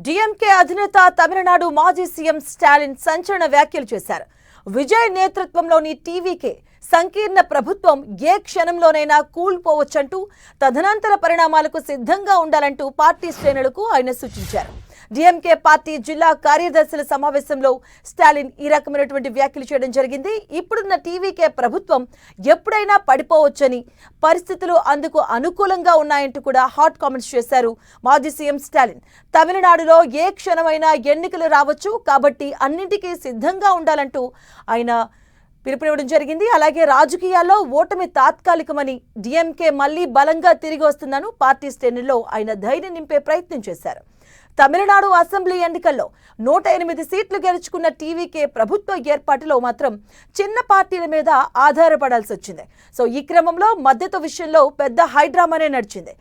DMK అధినేత తమిళనాడు మాజీ CM Stalin సంచలన వ్యాఖ్యలు చేశారు. విజయ్ నేతృత్వంలోని టీవీకే సంకీర్ణ ప్రభుత్వం ఏ క్షణంలోనైనా కూల్పోవచ్చంటూ తదనంతర పరిణామాలకు సిద్ధంగా ఉండాలంటూ పార్టీ శ్రేణులకు ఆయన సూచించారు. డిఎంకే పార్టీ జిల్లా కార్యదర్శుల సమావేశంలో స్టాలిన్ ఈ రకమైనటువంటి వ్యాఖ్యలు చేయడం జరిగింది. ఇప్పుడున్న టీవీకే ప్రభుత్వం ఎప్పుడైనా పడిపోవచ్చని, పరిస్థితులు అందుకు అనుకూలంగా ఉన్నాయంటూ కూడా హాట్ కామెంట్స్ చేశారు మాజీ సీఎం స్టాలిన్. తమిళనాడులో ఏ క్షణమైనా ఎన్నికలు రావచ్చు, కాబట్టి అన్నింటికీ సిద్ధంగా ఉండాలంటూ ఆయన పిలుపునివ్వడం జరిగింది. అలాగే రాజకీయాల్లో ఓటమి తాత్కాలికమని, డిఎంకే మళ్లీ బలంగా తిరిగి వస్తుందని పార్టీ శ్రేణుల్లో ఆయన ధైర్యం నింపే ప్రయత్నం చేశారు. తమిళనాడు అసెంబ్లీ ఎన్నికల్లో 108 సీట్లు గెలుచుకున్న టీవీకే ప్రభుత్వ ఏర్పాటులో మాత్రం చిన్న పార్టీల మీద ఆధారపడాల్సి వచ్చింది. సో ఈ క్రమంలో మద్దతు విషయంలో పెద్ద హైడ్రామానే నడిచింది.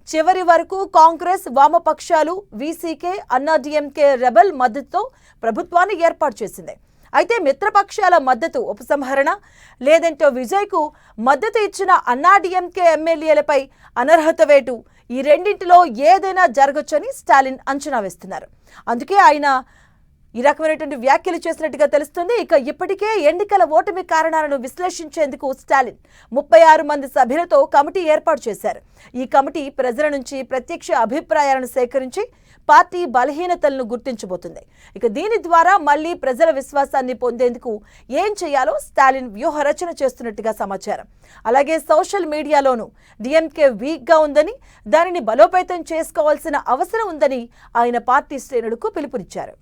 చివరి వరకు కాంగ్రెస్, వామపక్షాలు, వీసీకే, అన్నా డిఎంకే రెబల్ మద్దతుతో ప్రభుత్వాన్ని ఏర్పాటు చేసింది. అయితే మిత్రపక్షాల మద్దతు ఉపసంహరణ, లేదంటే విజయ్కు మద్దతు ఇచ్చిన అన్నాడీఎంకే ఎమ్మెల్యేలపై అనర్హత వేటు, ఈ రెండింటిలో ఏదైనా జరగొచ్చని స్టాలిన్ అంచనా వేస్తున్నారు. అందుకే ఆయన ఈ రకమైనటువంటి వ్యాఖ్యలు చేసినట్టుగా తెలుస్తుంది. ఇక ఇప్పటికే ఎన్నికల ఓటమి కారణాలను విశ్లేషించేందుకు స్టాలిన్ 36 మంది సభ్యులతో కమిటీ ఏర్పాటు చేశారు. ఈ కమిటీ ప్రజల నుంచి ప్రత్యక్ష అభిప్రాయాలను సేకరించి పార్టీ బలహీనతలను గుర్తించబోతుంది. ఇక దీని ద్వారా మళ్లీ ప్రజల విశ్వాసాన్ని పొందేందుకు ఏం చేయాలో స్టాలిన్ వ్యూహ రచన చేస్తున్నట్టుగా సమాచారం. అలాగే సోషల్ మీడియాలోనూ డిఎంకే వీక్గా ఉందని, దానిని బలోపేతం చేసుకోవాల్సిన అవసరం ఉందని ఆయన పార్టీ శ్రేణులకు పిలుపునిచ్చారు.